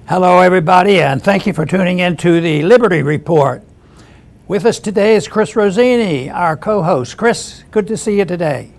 Hello, everybody, and thank you for tuning in to the Liberty Report. With us today is Chris Rossini, our co-host. Chris, good to see you today.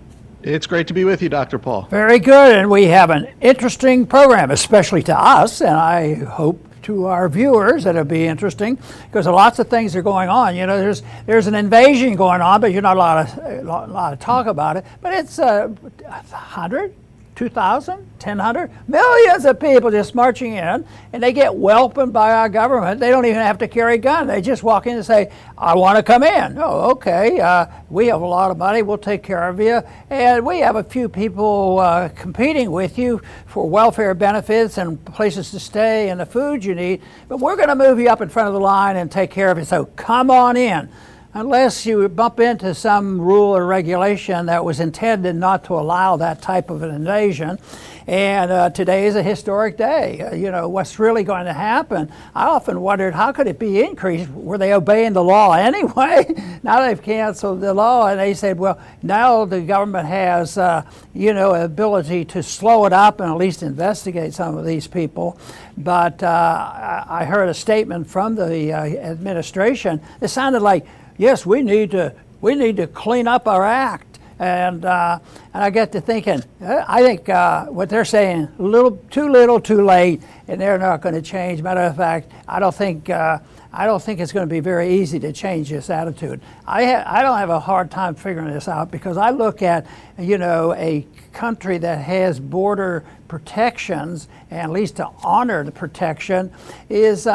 It's great to be with you, Dr. Paul. Very good, and we have an interesting program, especially to us, and I hope to our viewers that it'll be interesting, because lots of things are going on. You know, there's an invasion going on, but you're not allowed to talk about it. But it's 100, 2,000, 1,000, millions of people just marching in, and they get welcomed by our government. They don't even have to carry a gun. They just walk in and say, I want to come in. Oh, okay, we have a lot of money. We'll take care of you. And we have a few people competing with you for welfare benefits and places to stay and the food you need. But we're going to move you up in front of the line and take care of you. So come on in. Unless you bump into some rule or regulation that was intended not to allow that type of an invasion. And today is a historic day. You know, what's really going to happen? I often wondered, how could it be increased? Were they obeying the law anyway? Now they've canceled the law, and they said, well, now the government has, an ability to slow it up and at least investigate some of these people. But I heard a statement from the administration. It sounded like, yes, we need to clean up our act. And I get to thinking, I think what they're saying, too little, too late, and they're not going to change. Matter of fact, I don't think it's going to be very easy to change this attitude. I don't have a hard time figuring this out, because I look at, a country that has border protections, and at least to honor the protection, is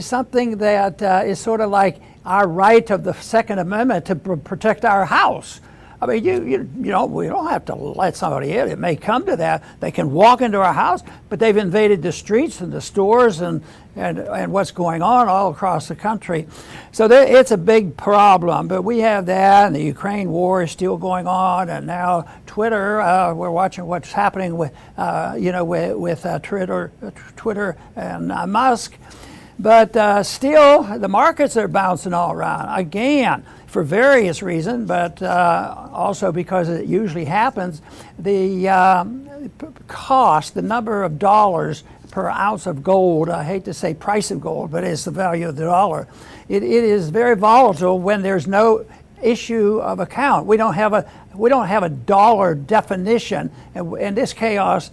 something that is sort of like our right of the Second Amendment to protect our house. I mean, we don't have to let somebody in. It may come to that. They can walk into our house, but they've invaded the streets and the stores and what's going on all across the country. So it's a big problem. But we have that, and the Ukraine war is still going on, and now Twitter. We're watching what's happening with Twitter and Musk. But still, the markets are bouncing all around again, for various reasons, but also because it usually happens. The cost, the number of dollars per ounce of gold, I hate to say price of gold, but it's the value of the dollar. It is very volatile when there's no issue of account. We don't have a dollar definition, and this chaos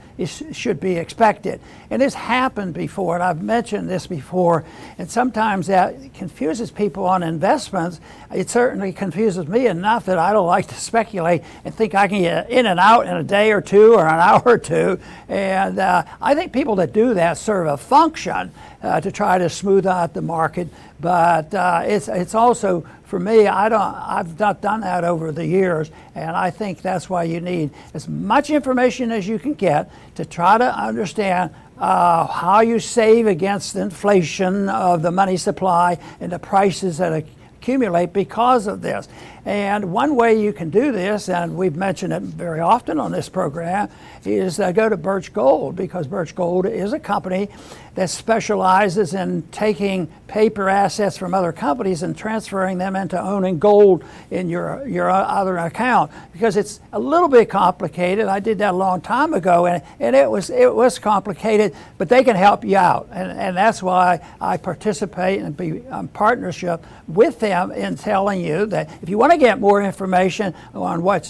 should be expected. And this happened before, and I've mentioned this before, and sometimes that confuses people on investments. It certainly confuses me enough that I don't like to speculate and think I can get in and out in a day or two or an hour or two. And I think people that do that serve a function to try to smooth out the market. But it's also, for me, I've not done that over the years, and I think that's why you need as much information as you can get to try to understand how you save against inflation of the money supply and the prices that accumulate because of this. And one way you can do this, and we've mentioned it very often on this program, is go to Birch Gold, because Birch Gold is a company that specializes in taking paper assets from other companies and transferring them into owning gold in your other account, because it's a little bit complicated. I did that a long time ago, and it was complicated, but they can help you out, and that's why I participate and be in partnership with them in telling you that if you want to get more information on what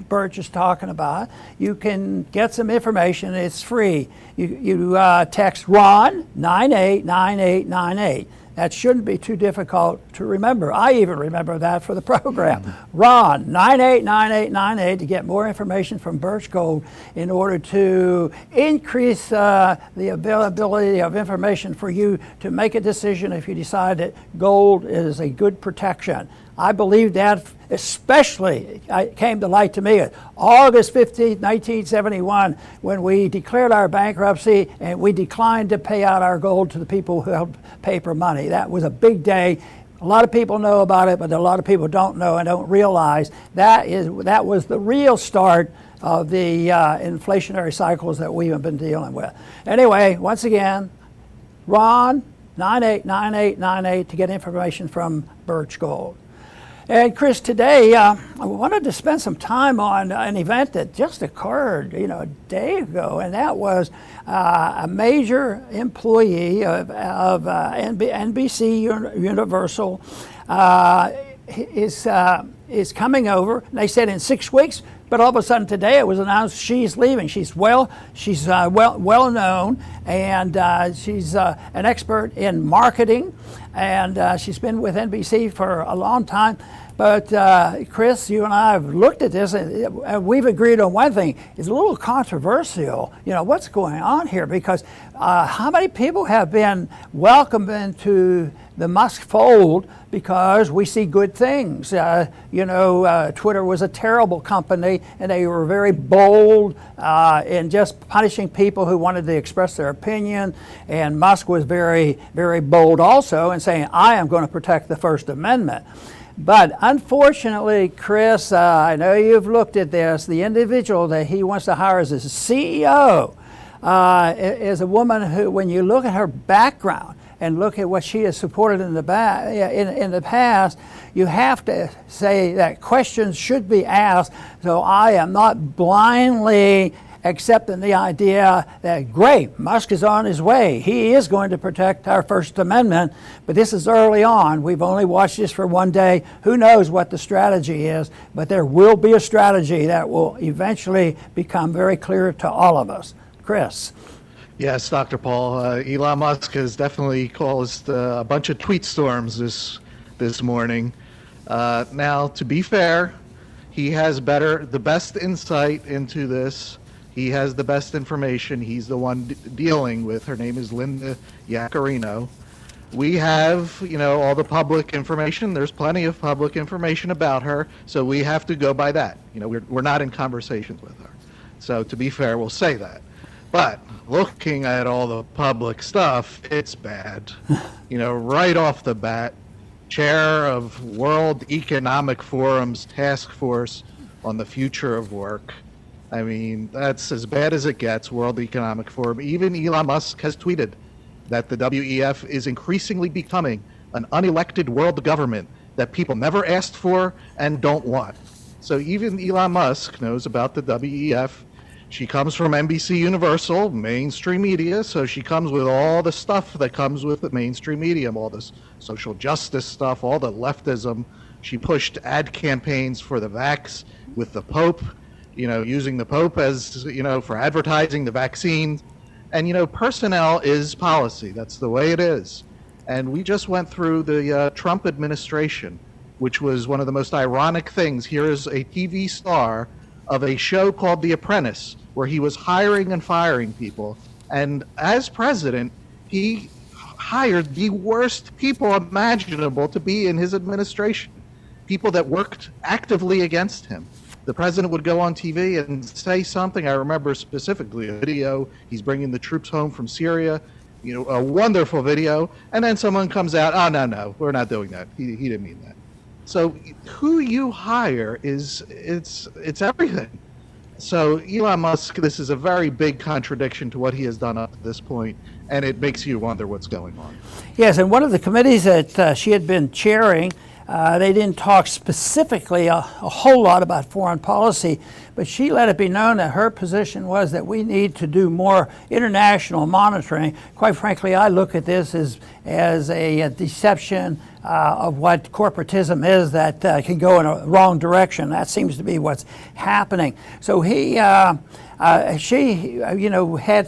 Birch is talking about, you can get some information. It's free. You text Ron 989898. That shouldn't be too difficult to remember. I even remember that for the program. Ron 989898 to get more information from Birch Gold in order to increase the availability of information for you to make a decision if you decide that gold is a good protection. I believe that, especially, it came to light to me August 15, 1971, when we declared our bankruptcy and we declined to pay out our gold to the people who held paper money. That was a big day. A lot of people know about it, but a lot of people don't know and don't realize that was the real start of the inflationary cycles that we have been dealing with. Anyway, once again, Ron 989898 to get information from Birch Gold. And Chris, today I wanted to spend some time on an event that just occurred, a day ago, and that was a major employee of NBC Universal is coming over. They said in 6 weeks, but all of a sudden today it was announced she's leaving. She's well known, and she's an expert in marketing, and she's been with NBC for a long time. But Chris, you and I have looked at this, and we've agreed on one thing. It's a little controversial. What's going on here? Because how many people have been welcomed into the Musk fold because we see good things? Twitter was a terrible company, and they were very bold in just punishing people who wanted to express their opinion. And Musk was very, very bold also in saying, I am going to protect the First Amendment. But unfortunately, Chris, I know you've looked at this, the individual that he wants to hire as his CEO is a woman who, when you look at her background and look at what she has supported in the past, you have to say that questions should be asked. So I am not blindly accepting the idea that, great, Musk is on his way. He is going to protect our First Amendment, but this is early on. We've only watched this for one day. Who knows what the strategy is, but there will be a strategy that will eventually become very clear to all of us. Chris. Yes, Dr. Paul. Elon Musk has definitely caused a bunch of tweet storms this morning. Now, to be fair, he has the best insight into this. He has the best information. He's the one dealing with. Her name is Linda Yaccarino. We have, all the public information. There's plenty of public information about her, so we have to go by that. We're not in conversations with her. So to be fair, we'll say that. But looking at all the public stuff, it's bad. Right off the bat, chair of World Economic Forum's task force on the future of work. I mean, that's as bad as it gets, World Economic Forum. Even Elon Musk has tweeted that the WEF is increasingly becoming an unelected world government that people never asked for and don't want. So even Elon Musk knows about the WEF. She comes from NBC Universal, mainstream media, so she comes with all the stuff that comes with the mainstream media, all this social justice stuff, all the leftism. She pushed ad campaigns for the vax with the Pope, using the Pope as, for advertising the vaccine. And, personnel is policy. That's the way it is. And we just went through the Trump administration, which was one of the most ironic things. Here is a TV star of a show called The Apprentice, where he was hiring and firing people. And as president, he hired the worst people imaginable to be in his administration, people that worked actively against him. The president would go on TV and say something. I remember specifically a video. He's bringing the troops home from Syria, a wonderful video. And then someone comes out, oh, no, we're not doing that. He didn't mean that. So who you hire it's everything. So Elon Musk, this is a very big contradiction to what he has done up to this point, and it makes you wonder what's going on. Yes, and one of the committees that she had been chairing, they didn't talk specifically a whole lot about foreign policy, but she let it be known that her position was that we need to do more international monitoring. Quite frankly, I look at this as a deception of what corporatism is that can go in a wrong direction. That seems to be what's happening. So she had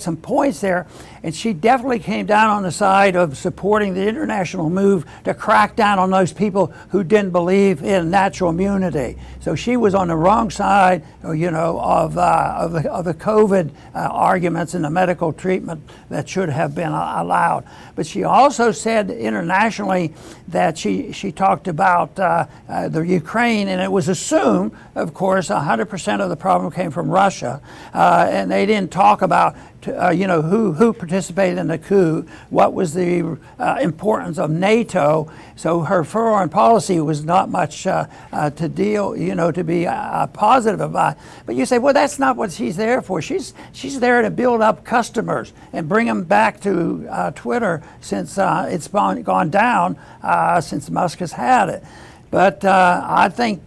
some points there, and she definitely came down on the side of supporting the international move to crack down on those people who didn't believe in natural immunity. So she was on the wrong side, of the COVID arguments and the medical treatment that should have been allowed. But she also said internationally that she talked about the Ukraine, and it was assumed, of course, 100% of the problem came from Russia, and they didn't talk about who participated in the coup, what was the importance of NATO. So her foreign policy was not much to deal, to be positive about. But you say, well, that's not what she's there for. She's there to build up customers and bring them back to Twitter since it's gone down since Musk has had it. But I think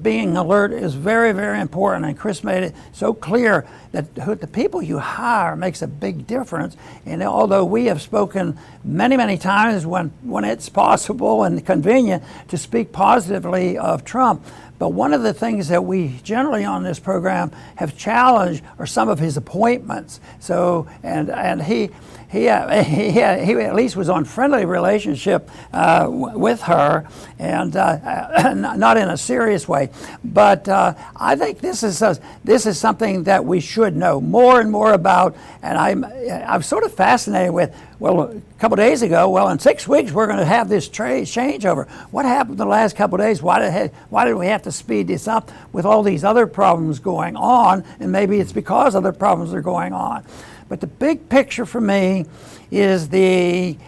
being alert is very, very important, and Chris made it so clear that the people you hire makes a big difference. And although we have spoken many, many times when it's possible and convenient to speak positively of Trump, but one of the things that we generally on this program have challenged are some of his appointments. So, and he at least was on friendly relationship with her, and not in a serious way. But I think this is something that we should know more and more about. And I'm sort of fascinated with. Well, a couple days ago, well, in 6 weeks we're going to have this trade changeover. What happened the last couple of days? Why did we have to speed this up with all these other problems going on? And maybe it's because other problems are going on. But the big picture for me is the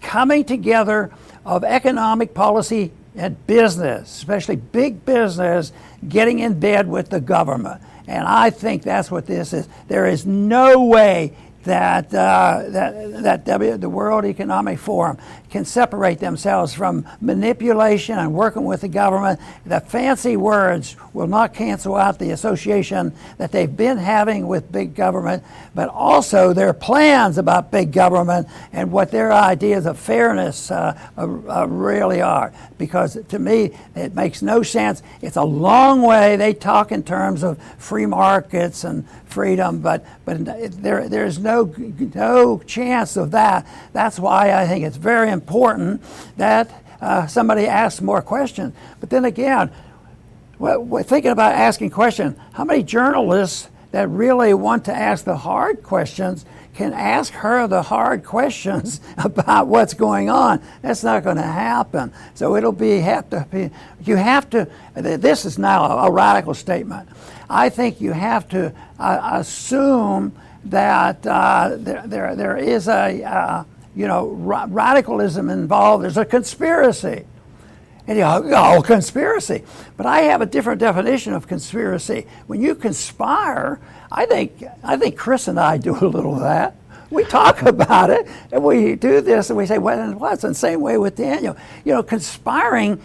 coming together of economic policy and business, especially big business, getting in bed with the government. And I think that's what this is. There is no way that the World Economic Forum can separate themselves from manipulation and working with the government. The fancy words will not cancel out the association that they've been having with big government, but also their plans about big government and what their ideas of fairness really are. Because to me, it makes no sense. It's a long way. They talk in terms of free markets and freedom, but there's no chance of that. That's why I think it's very important that somebody asks more questions. But then again, we're thinking about asking questions. How many journalists that really want to ask the hard questions can ask her the hard questions about what's going on? That's not going to happen. So you have to, this is now a radical statement. I think you have to assume that there is a radicalism involved. There's a conspiracy. And you go, oh, conspiracy. But I have a different definition of conspiracy. When you conspire, I think Chris and I do a little of that. We talk about it, and we do this, and we say, well, it's the same way with Daniel. Conspiring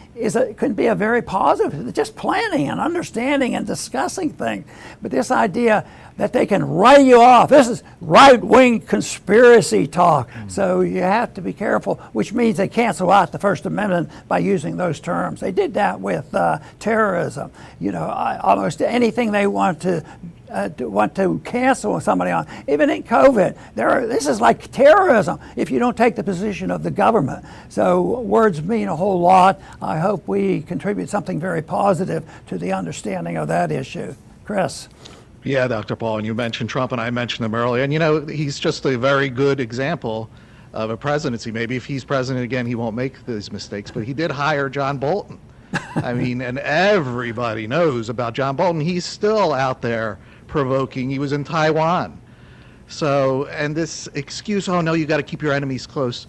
can be a very positive, just planning and understanding and discussing things. But this idea that they can write you off, this is right-wing conspiracy talk. So you have to be careful, which means they cancel out the First Amendment by using those terms. They did that with terrorism. Almost anything they want to cancel somebody on. Even in COVID, this is like terrorism if you don't take the position of the government. So words mean a whole lot. I hope we contribute something very positive to the understanding of that issue. Chris. Yeah, Dr. Paul, and you mentioned Trump, and I mentioned him earlier. And he's just a very good example of a presidency. Maybe if he's president again, he won't make these mistakes, but he did hire John Bolton. I mean, and everybody knows about John Bolton. He's still out there provoking. He was in Taiwan. So, and this excuse, oh no, you got to keep your enemies close.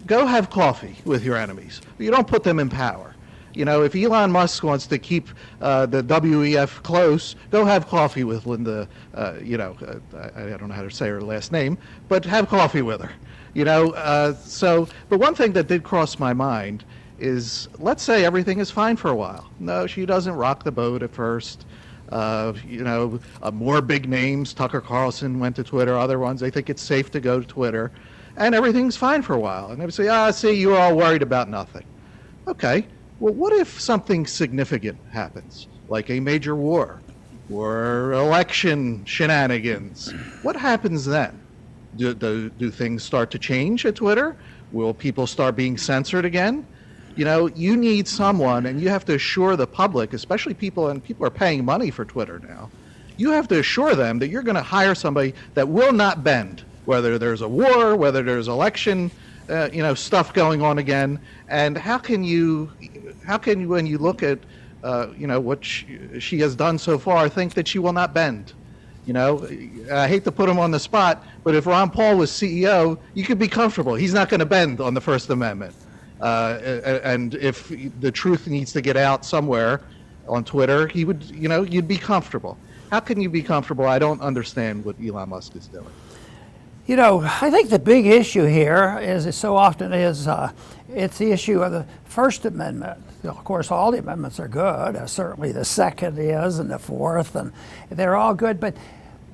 Go have coffee with your enemies. You don't put them in power. If Elon Musk wants to keep the WEF close, go have coffee with Linda. I don't know how to say her last name, but have coffee with her. But one thing that did cross my mind is, let's say everything is fine for a while. No, she doesn't rock the boat at first. More big names. Tucker Carlson went to Twitter. Other ones, they think it's safe to go to Twitter, and everything's fine for a while. And they say, see, you're all worried about nothing. Okay. Well, what if something significant happens, like a major war or election shenanigans? What happens then? Do things start to change at Twitter? Will people start being censored again? You need someone, and you have to assure the public, especially people are paying money for Twitter now. You have to assure them that you're going to hire somebody that will not bend, whether there's a war, whether there's election, stuff going on again. And how can you, when you look at, what she has done so far, think that she will not bend? I hate to put him on the spot, but if Ron Paul was CEO, you could be comfortable. He's not going to bend on the First Amendment. And if the truth needs to get out somewhere on Twitter, he would, you'd be comfortable. How can you be comfortable? I don't understand what Elon Musk is doing. I think the big issue here is, it so often is, it's the issue of the First Amendment. Of course, all the amendments are good. Certainly the Second is, and the Fourth, and they're all good. But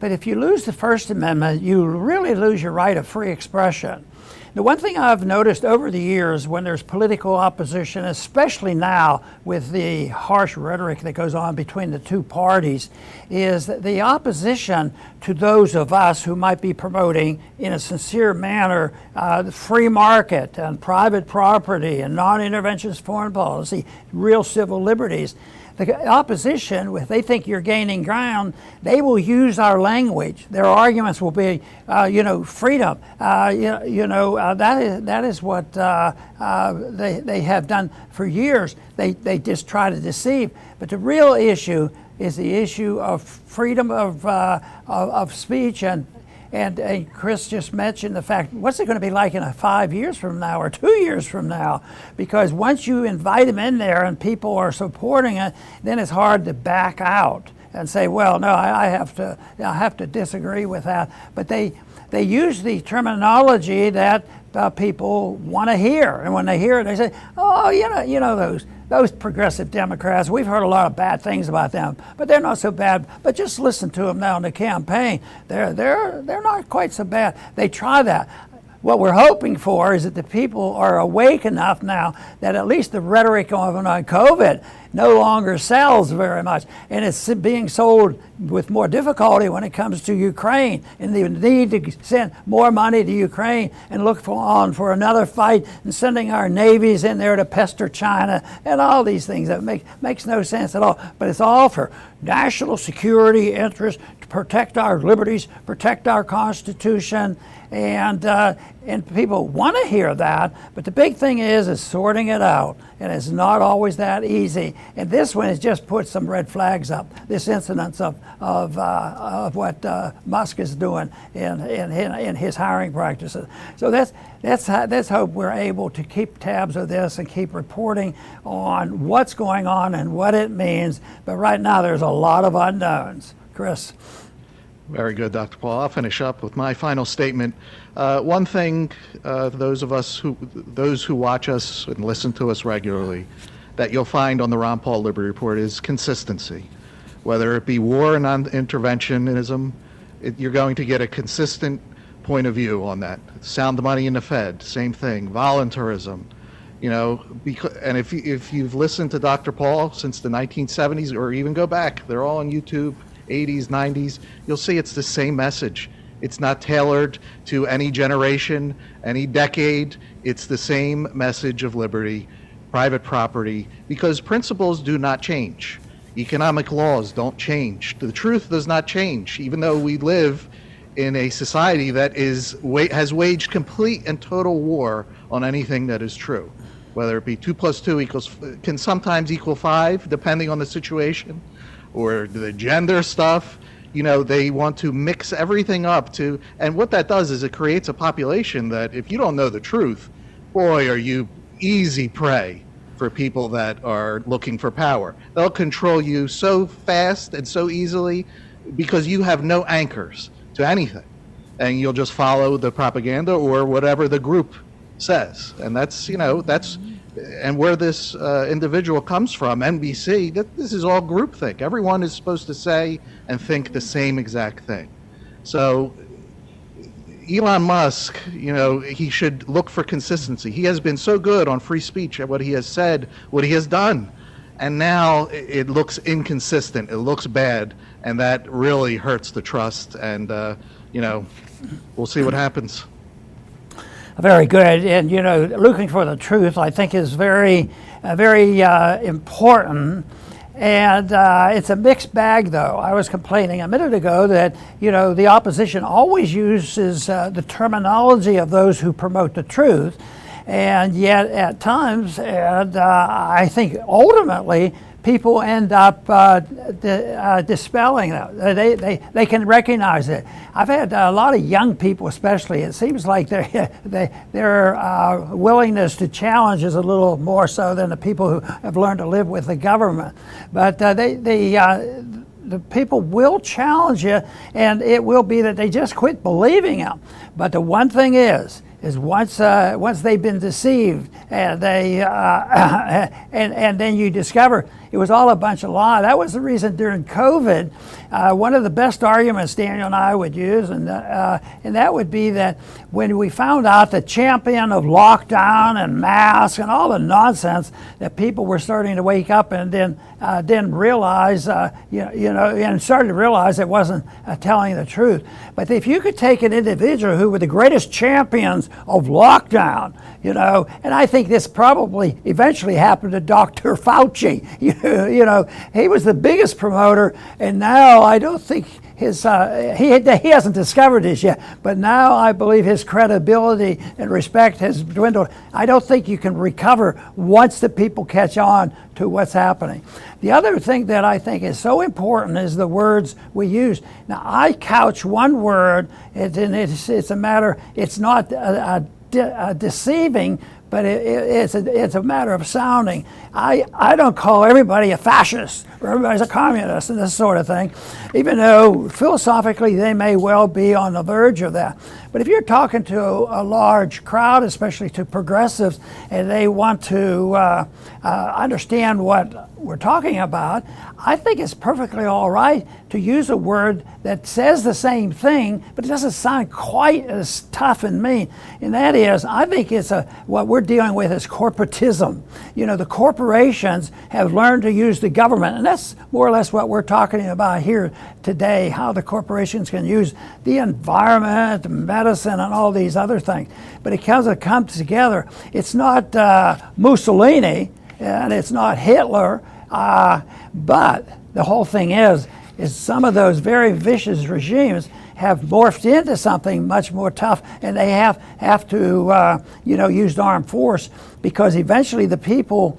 if you lose the First Amendment, you really lose your right of free expression. The one thing I've noticed over the years when there's political opposition, especially now with the harsh rhetoric that goes on between the two parties, is that the opposition to those of us who might be promoting in a sincere manner the free market and private property and non-interventionist foreign policy, real civil liberties. The opposition, if they think you're gaining ground, they will use our language. Their arguments will be, freedom. That is what they have done for years. They just try to deceive. But the real issue is the issue of freedom of speech, and Chris just mentioned the fact, what's it going to be like in 5 years from now or 2 years from now? Because once you invite them in there and people are supporting it, then it's hard to back out and say, well, no, I have to disagree with that. But they use the terminology that people want to hear, and when they hear it, they say, oh, those progressive Democrats, we've heard a lot of bad things about them, but they're not so bad. But just listen to them now in the campaign. They're not quite so bad. They try that. What we're hoping for is that the people are awake enough now that at least the rhetoric on COVID no longer sells very much, and it's being sold with more difficulty when it comes to Ukraine and the need to send more money to Ukraine and look for another fight and sending our navies in there to pester China and all these things that makes no sense at all. But it's all for national security interests, to protect our liberties, protect our Constitution, and people want to hear that, but the big thing is sorting it out, and it's not always that easy. And this one has just put some red flags up. This incidence of what Musk is doing in his hiring practices. So let's hope we're able to keep tabs of this and keep reporting on what's going on and what it means. But right now, there's a lot of unknowns. Chris. Very good, Dr. Paul. I'll finish up with my final statement. One thing, those who watch us and listen to us regularly, that you'll find on the Ron Paul Liberty Report is consistency. Whether it be war and non-interventionism, you're going to get a consistent point of view on that. Sound the money in the Fed, same thing. Voluntarism, and if you've listened to Dr. Paul since the 1970s or even go back, they're all on YouTube. 80s, 90s, you'll see it's the same message. It's not tailored to any generation, any decade. It's the same message of liberty, private property, because principles do not change. Economic laws don't change. The truth does not change, even though we live in a society that has waged complete and total war on anything that is true. Whether it be 2 + 2 can sometimes equal 5, depending on the situation, or the gender stuff. They want to mix everything up and what that does is it creates a population that if you don't know the truth, boy, are you easy prey for people that are looking for power. They'll control you so fast and so easily because you have no anchors to anything. And you'll just follow the propaganda or whatever the group says. And that's and where this individual comes from, NBC, this is all groupthink. Everyone is supposed to say and think the same exact thing. So Elon Musk, he should look for consistency. He has been so good on free speech at what he has said, what he has done. And now it looks inconsistent. It looks bad. And that really hurts the trust. And, we'll see what happens. Very good. And, looking for the truth, I think, is very important. And it's a mixed bag, though. I was complaining a minute ago that, the opposition always uses the terminology of those who promote the truth. And yet, at times, and I think ultimately, people end up dispelling that. They can recognize it. I've had a lot of young people, especially. It seems like their willingness to challenge is a little more so than the people who have learned to live with the government. But the people will challenge you, and it will be that they just quit believing them. But the one thing is once they've been deceived, and and then you discover it was all a bunch of lie. That was the reason during COVID, one of the best arguments Daniel and I would use, and that would be that when we found out the champion of lockdown and masks and all the nonsense, that people were starting to wake up and then didn't realize, and started to realize it wasn't telling the truth. But if you could take an individual who were the greatest champions of lockdown, and I think this probably eventually happened to Dr. Fauci. He was the biggest promoter, and now I don't think he hasn't discovered this yet, but now I believe his credibility and respect has dwindled. I don't think you can recover once the people catch on to what's happening. The other thing that I think is so important is the words we use. Now, I couch one word, and it's a matter, it's not deceiving, but it's a matter of sounding. I don't call everybody a fascist or everybody's a communist and this sort of thing, even though philosophically they may well be on the verge of that. But if you're talking to a large crowd, especially to progressives, and they want to understand what we're talking about, I think it's perfectly all right to use a word that says the same thing, but it doesn't sound quite as tough and mean. And that is, I think it's what we're dealing with is corporatism. The corporations have learned to use the government, and that's more or less what we're talking about here today, how the corporations can use the environment, medicine, and all these other things. But it comes together. It's not Mussolini, and it's not Hitler, but the whole thing is some of those very vicious regimes have morphed into something much more tough, and they have to use armed force, because eventually the people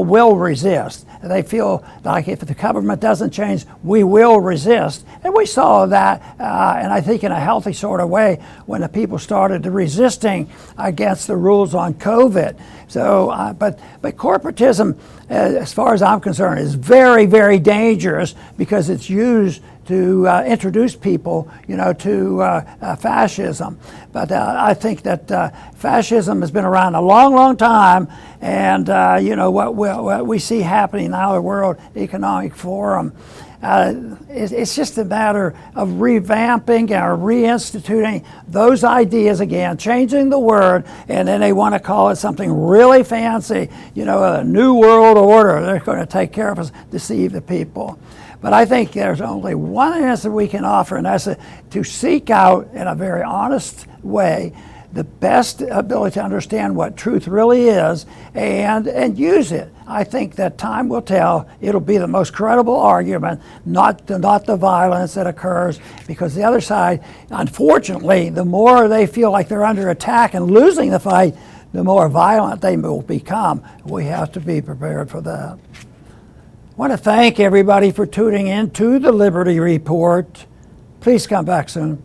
will resist. They feel like if the government doesn't change, we will resist, and we saw that, and I think in a healthy sort of way, when the people started resisting against the rules on COVID. So, but corporatism, as far as I'm concerned, is very, very dangerous, because it's used to introduce people, to fascism. But I think that fascism has been around a long, long time, and what we see happening now, the World Economic Forum, it's just a matter of revamping or reinstituting those ideas again, changing the word, and then they want to call it something really fancy, a new world order. They're going to take care of us, deceive the people. But I think there's only one answer we can offer, and that's to seek out in a very honest way the best ability to understand what truth really is and use it. I think that time will tell. It'll be the most credible argument, not the violence that occurs, because the other side, unfortunately, the more they feel like they're under attack and losing the fight, the more violent they will become. We have to be prepared for that. I want to thank everybody for tuning in to the Liberty Report. Please come back soon.